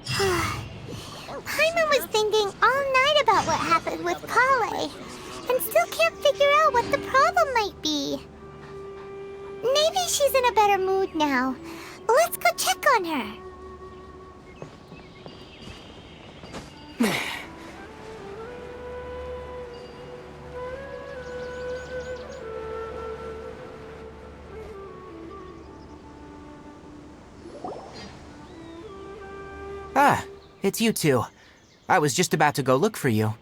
Paimon was thinking all night about what happened with Kale, and still can't figure out what the problem might be. Maybe she's in a better mood now. Let's go check on her. Ah, it's you two. I was just about to go look for you.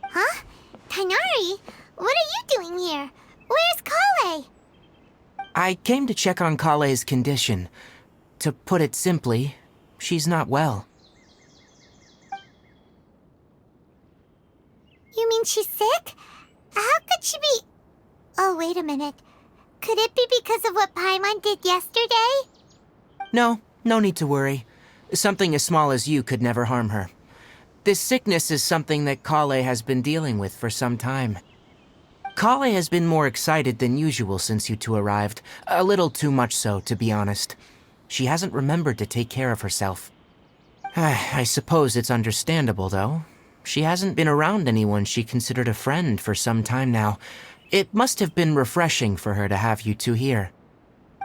Huh? Tighnari? What are you doing here? Where's Kale? I came to check on Kale's condition. To put it simply, she's not well. You mean she's sick? How could she be... Oh, wait a minute. Could it be because of what Paimon did yesterday? No need to worry. Something as small as you could never harm her. This sickness is something that Kale has been dealing with for some time. Kale has been more excited than usual since you two arrived. A little too much so, to be honest. She hasn't remembered to take care of herself. I suppose it's understandable, though. She hasn't been around anyone she considered a friend for some time now. It must have been refreshing for her to have you two here.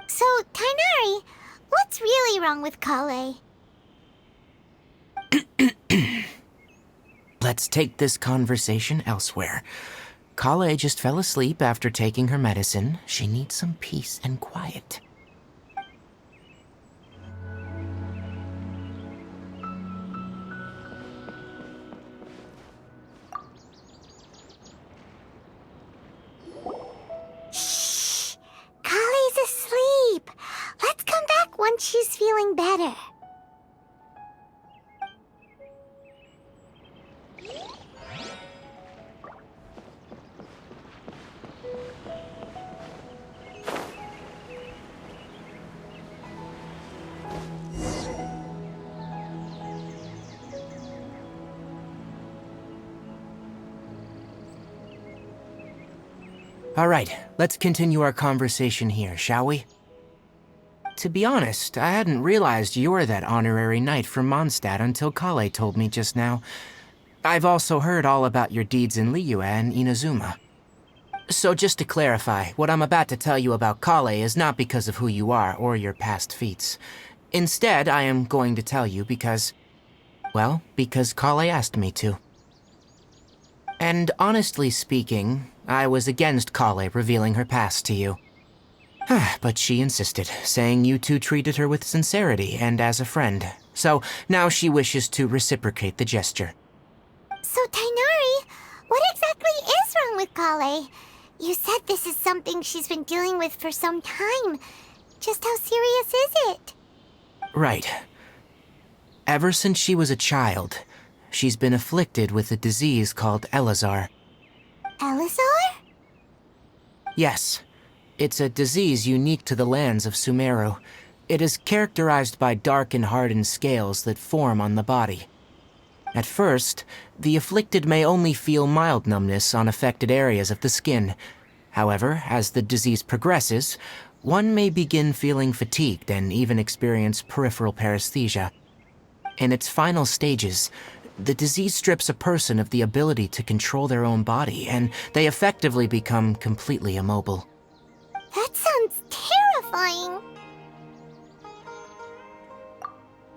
So, Tighnari, what's really wrong with Kale? Let's take this conversation elsewhere. Kale just fell asleep after taking her medicine. She needs some peace and quiet. Shh! Kale's asleep. Let's come back once she's feeling better. All right, let's continue our conversation here, shall we? To be honest, I hadn't realized you're that honorary knight from Mondstadt until Kale told me just now. I've also heard all about your deeds in Liyue and Inazuma. So just to clarify, what I'm about to tell you about Kale is not because of who you are or your past feats. Instead, I am going to tell you because Kale asked me to. And honestly speaking, I was against Kale revealing her past to you. But she insisted, saying you two treated her with sincerity and as a friend. So now she wishes to reciprocate the gesture. So, Tighnari, what exactly is wrong with Kale? You said this is something she's been dealing with for some time. Just how serious is it? Right. Ever since she was a child, she's been afflicted with a disease called Elazar. Elazar? Yes. It's a disease unique to the lands of Sumeru. It is characterized by dark and hardened scales that form on the body. At first, the afflicted may only feel mild numbness on affected areas of the skin. However, as the disease progresses, one may begin feeling fatigued and even experience peripheral paresthesia. In its final stages, the disease strips a person of the ability to control their own body, and they effectively become completely immobile. That sounds terrifying.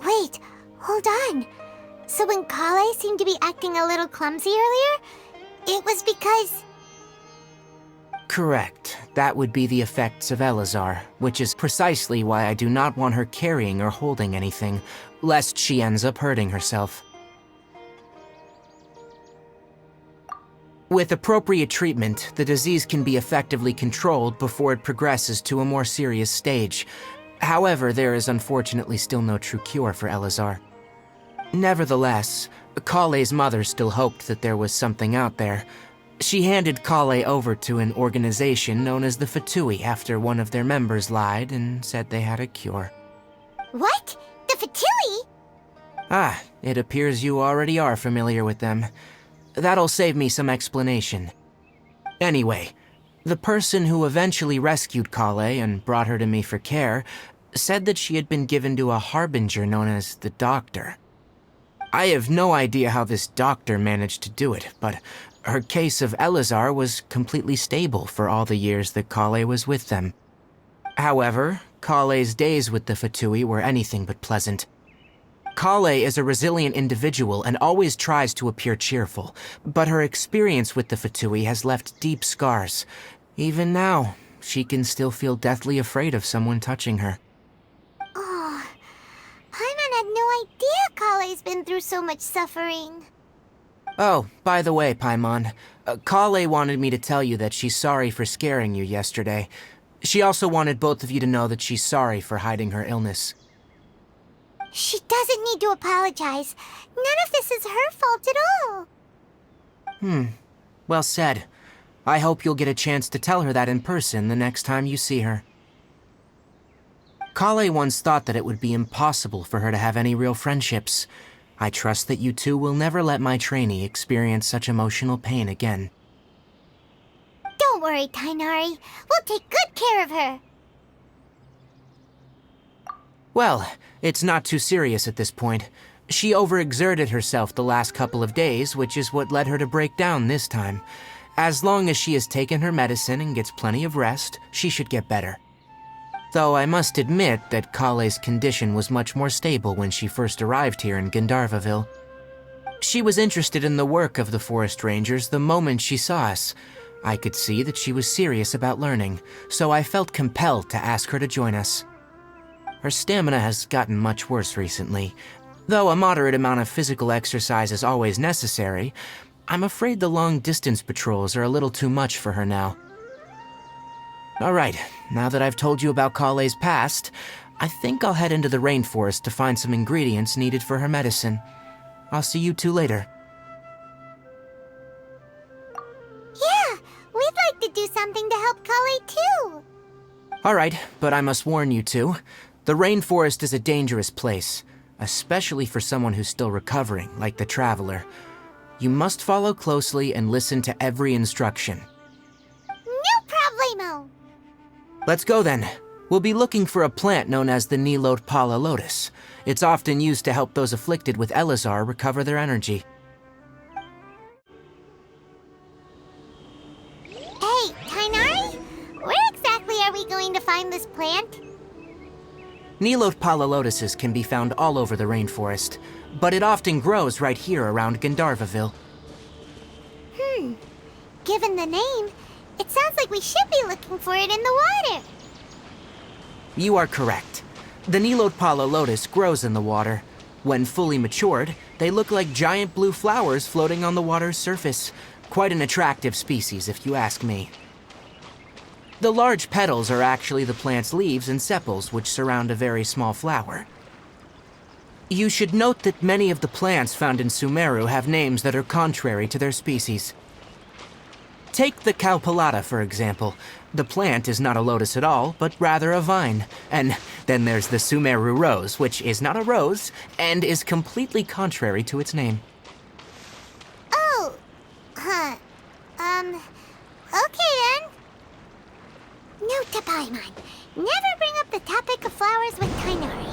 Wait, hold on. So when Kale seemed to be acting a little clumsy earlier, it was because... Correct. That would be the effects of Elazar, which is precisely why I do not want her carrying or holding anything, lest she ends up hurting herself. With appropriate treatment, the disease can be effectively controlled before it progresses to a more serious stage. However, there is unfortunately still no true cure for Elazar. Nevertheless, Kale's mother still hoped that there was something out there. She handed Kale over to an organization known as the Fatui after one of their members lied and said they had a cure. What? The Fatui? Ah, it appears you already are familiar with them. That'll save me some explanation. Anyway, the person who eventually rescued Kale and brought her to me for care said that she had been given to a harbinger known as the Doctor. I have no idea how this doctor managed to do it, but her case of Elazar was completely stable for all the years that Kale was with them. However, Kale's days with the Fatui were anything but pleasant. Kale is a resilient individual and always tries to appear cheerful, but her experience with the Fatui has left deep scars. Even now, she can still feel deathly afraid of someone touching her. Oh, Paimon had no idea Kale's been through so much suffering. Oh, by the way, Paimon, Kale wanted me to tell you that she's sorry for scaring you yesterday. She also wanted both of you to know that she's sorry for hiding her illness. She doesn't need to apologize. None of this is her fault at all. Well said. I hope you'll get a chance to tell her that in person the next time you see her. Kale once thought that it would be impossible for her to have any real friendships. I trust that you two will never let my trainee experience such emotional pain again. Don't worry, Tainari. We'll take good care of her. Well, it's not too serious at this point. She overexerted herself the last couple of days, which is what led her to break down this time. As long as she has taken her medicine and gets plenty of rest, she should get better. Though I must admit that Kale's condition was much more stable when she first arrived here in Gandharvaville. She was interested in the work of the forest rangers the moment she saw us. I could see that she was serious about learning, so I felt compelled to ask her to join us. Her stamina has gotten much worse recently. Though a moderate amount of physical exercise is always necessary, I'm afraid the long-distance patrols are a little too much for her now. Alright, now that I've told you about Kale's past, I think I'll head into the rainforest to find some ingredients needed for her medicine. I'll see you two later. Yeah, we'd like to do something to help Kale too. Alright, but I must warn you two. The rainforest is a dangerous place, especially for someone who's still recovering, like the Traveler. You must follow closely and listen to every instruction. No problemo. Let's go then. We'll be looking for a plant known as the Nilot Pala Lotus. It's often used to help those afflicted with Elazar recover their energy. Hey, Tainari? Where exactly are we going to find this plant? Nilot Pala Lotuses can be found all over the rainforest, but it often grows right here around Gandharvaville. Given the name, it sounds like we should be looking for it in the water. You are correct. The Nilot Pala Lotus grows in the water. When fully matured, they look like giant blue flowers floating on the water's surface. Quite an attractive species, if you ask me. The large petals are actually the plant's leaves and sepals, which surround a very small flower. You should note that many of the plants found in Sumeru have names that are contrary to their species. Take the Calpulata, for example. The plant is not a lotus at all, but rather a vine. And then there's the Sumeru rose, which is not a rose, and is completely contrary to its name. Oh, okay then. Note to Paimon, never bring up the topic of flowers with Tainari.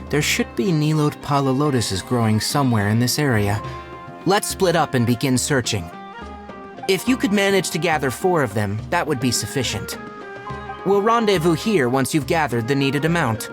There should be Nilot Pala Lotuses growing somewhere in this area. Let's split up and begin searching. If you could manage to gather 4 of them, that would be sufficient. We'll rendezvous here once you've gathered the needed amount.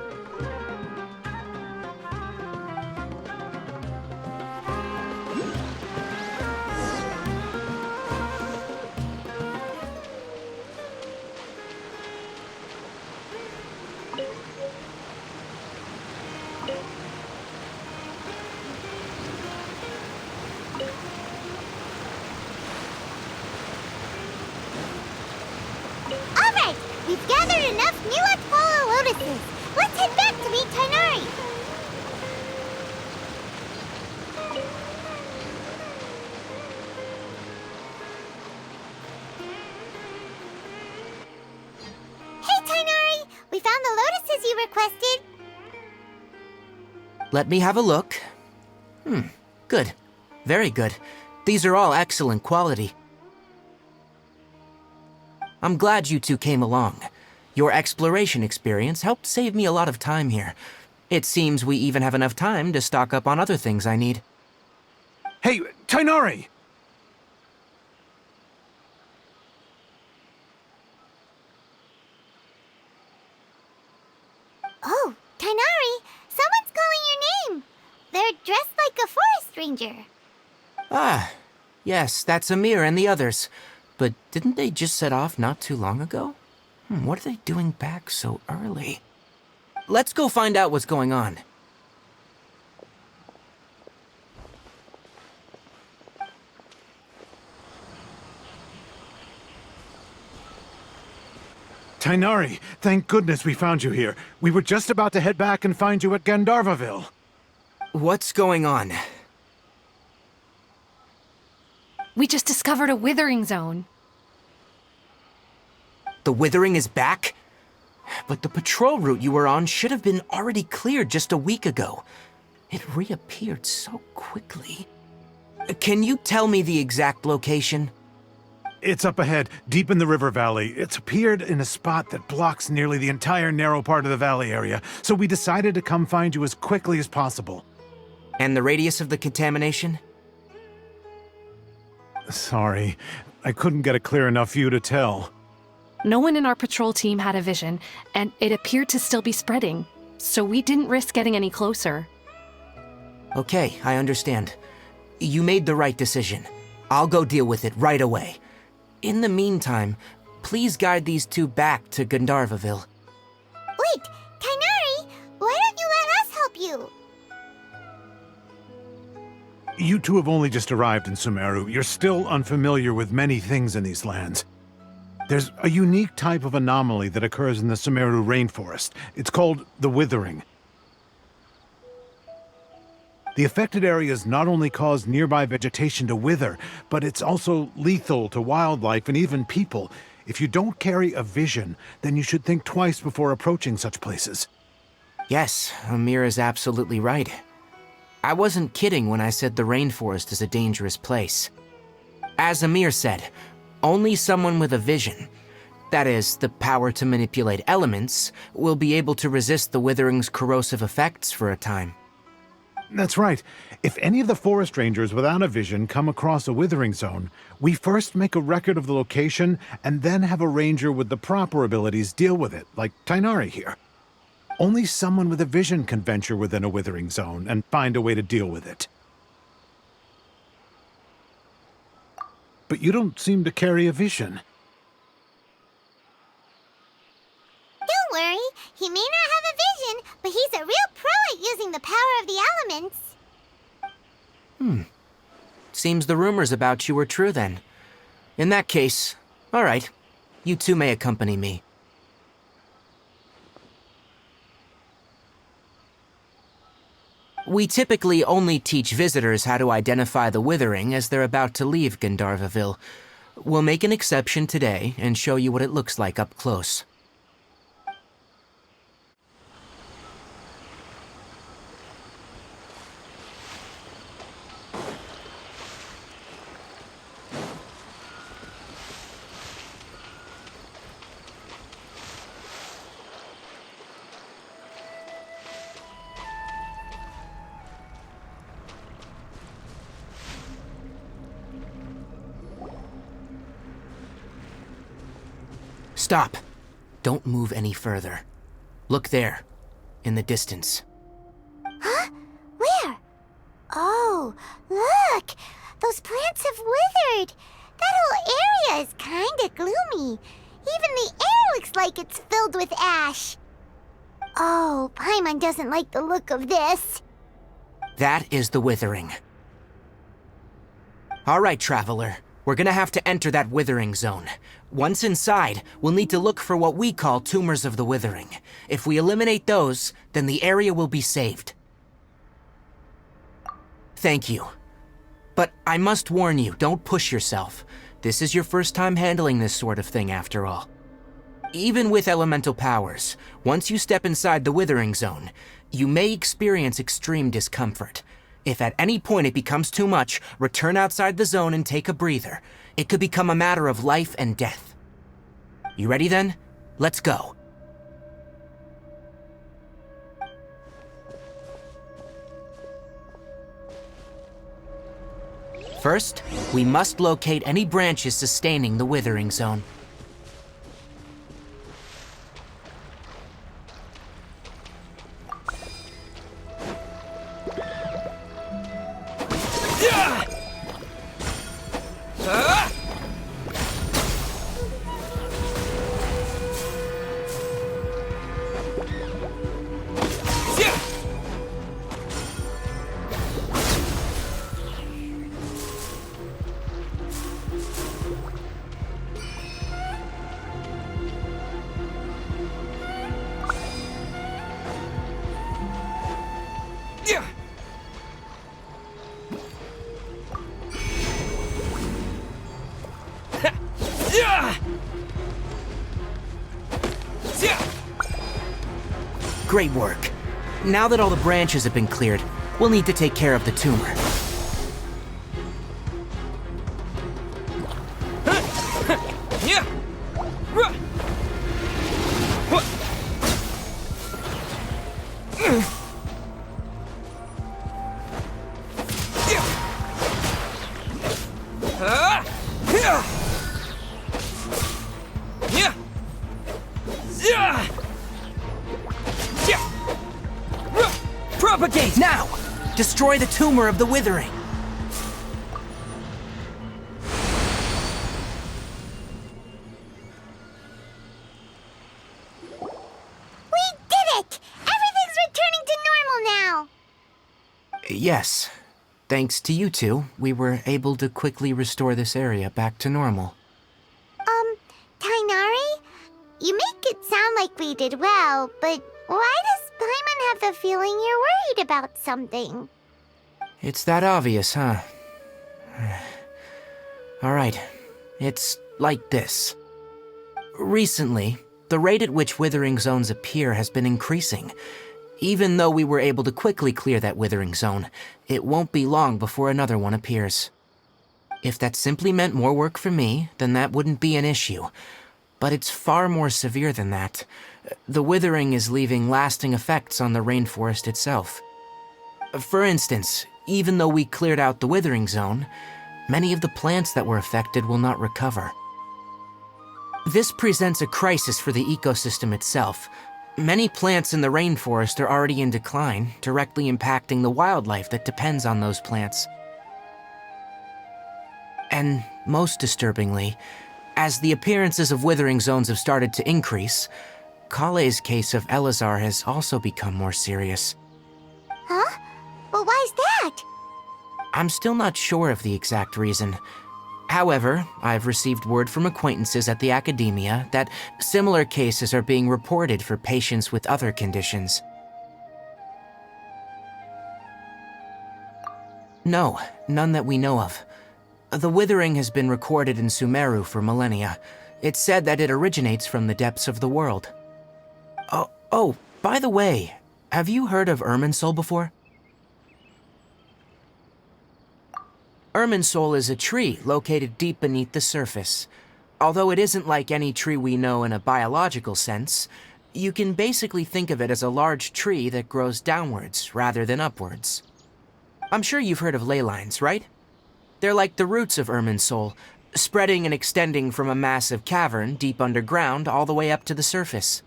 Alright, we've gathered enough Nilot Pala Lotuses. Let's head back to meet Tainari. found the lotuses you requested. Let me have a look. Good. Very good. These are all excellent quality. I'm glad you two came along. Your exploration experience helped save me a lot of time here. It seems we even have enough time to stock up on other things I need. Hey, Tainari! Oh, Tainari, someone's calling your name. They're dressed like a forest ranger. Ah, yes, that's Amir and the others. But didn't they just set off not too long ago? What are they doing back so early? Let's go find out what's going on. Tainari, thank goodness we found you here. We were just about to head back and find you at Gandharvaville. What's going on? We just discovered a withering zone. The withering is back? But the patrol route you were on should have been already cleared just a week ago. It reappeared so quickly. Can you tell me the exact location? It's up ahead, deep in the river valley. It's appeared in a spot that blocks nearly the entire narrow part of the valley area, so we decided to come find you as quickly as possible. And the radius of the contamination? Sorry, I couldn't get a clear enough view to tell. No one in our patrol team had a vision, and it appeared to still be spreading, so we didn't risk getting any closer. Okay, I understand. You made the right decision. I'll go deal with it right away. In the meantime, please guide these two back to Gandharvaville. Wait, Tainari, why don't you let us help you? You two have only just arrived in Sumeru. You're still unfamiliar with many things in these lands. There's a unique type of anomaly that occurs in the Sumeru rainforest. It's called the withering. The affected areas not only cause nearby vegetation to wither, but it's also lethal to wildlife and even people. If you don't carry a vision, then you should think twice before approaching such places. Yes, Amir is absolutely right. I wasn't kidding when I said the rainforest is a dangerous place. As Amir said, only someone with a vision, that is, the power to manipulate elements, will be able to resist the withering's corrosive effects for a time. That's right. If any of the forest rangers without a vision come across a withering zone, we first make a record of the location and then have a ranger with the proper abilities deal with it, like Tainari here. Only someone with a vision can venture within a withering zone and find a way to deal with it. But you don't seem to carry a vision. Don't worry, he may not have a vision, but he's a real pro at using the power of the elements. Seems the rumors about you were true then. In that case, all right, you two may accompany me. We typically only teach visitors how to identify the withering as they're about to leave Gandharvaville. We'll make an exception today and show you what it looks like up close. Stop. Don't move any further. Look there, in the distance. Huh? Where? Oh, look! Those plants have withered! That whole area is kinda gloomy. Even the air looks like it's filled with ash. Oh, Paimon doesn't like the look of this. That is the withering. All right, traveler. We're gonna have to enter that withering zone. Once inside, we'll need to look for what we call tumors of the withering. If we eliminate those, then the area will be saved. Thank you. But I must warn you, don't push yourself. This is your first time handling this sort of thing, after all. Even with elemental powers, once you step inside the withering zone, you may experience extreme discomfort. If at any point it becomes too much, return outside the zone and take a breather. It could become a matter of life and death. You ready then? Let's go. First, we must locate any branches sustaining the withering zone. Great work. Now that all the branches have been cleared, we'll need to take care of the tumor. Propagate! Now! Destroy the tumor of the withering! We did it! Everything's returning to normal now! Yes. Thanks to you two, we were able to quickly restore this area back to normal. Tainari? You make it sound like we did well, but why does Paimon have the feeling you're worried about something? It's that obvious, huh? Alright, it's like this. Recently, the rate at which withering zones appear has been increasing. Even though we were able to quickly clear that withering zone, it won't be long before another one appears. If that simply meant more work for me, then that wouldn't be an issue. But it's far more severe than that. The withering is leaving lasting effects on the rainforest itself. For instance, even though we cleared out the withering zone, many of the plants that were affected will not recover. This presents a crisis for the ecosystem itself. Many plants in the rainforest are already in decline, directly impacting the wildlife that depends on those plants. And most disturbingly, as the appearances of withering zones have started to increase, Kale's case of Elazar has also become more serious. Huh? But why's that? I'm still not sure of the exact reason. However, I've received word from acquaintances at the academia that similar cases are being reported for patients with other conditions. No, none that we know of. The withering has been recorded in Sumeru for millennia. It's said that it originates from the depths of the world. Oh, by the way, have you heard of Irminsul before? Irminsul is a tree located deep beneath the surface. Although it isn't like any tree we know in a biological sense, you can basically think of it as a large tree that grows downwards rather than upwards. I'm sure you've heard of ley lines, right? They're like the roots of Irminsul, spreading and extending from a massive cavern deep underground all the way up to the surface.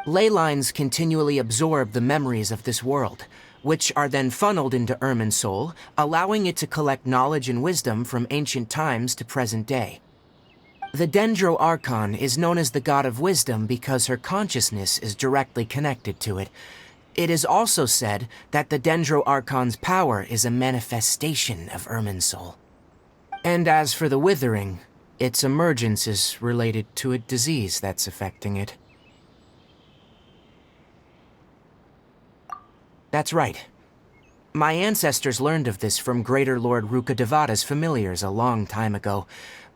Ley lines continually absorb the memories of this world, which are then funneled into Irminsul, allowing it to collect knowledge and wisdom from ancient times to present day. The Dendro Archon is known as the god of wisdom because her consciousness is directly connected to it. It is also said that the Dendro Archon's power is a manifestation of Irminsul. And as for the withering, its emergence is related to a disease that's affecting it. That's right. My ancestors learned of this from Greater Lord Rukkhadevata's familiars a long time ago,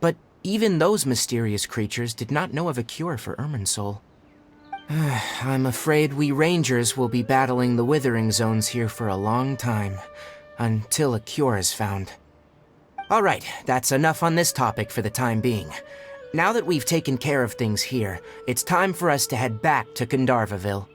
but even those mysterious creatures did not know of a cure for Irminsul. I'm afraid we Rangers will be battling the Withering Zones here for a long time, until a cure is found. Alright, that's enough on this topic for the time being. Now that we've taken care of things here, it's time for us to head back to Gandharvaville.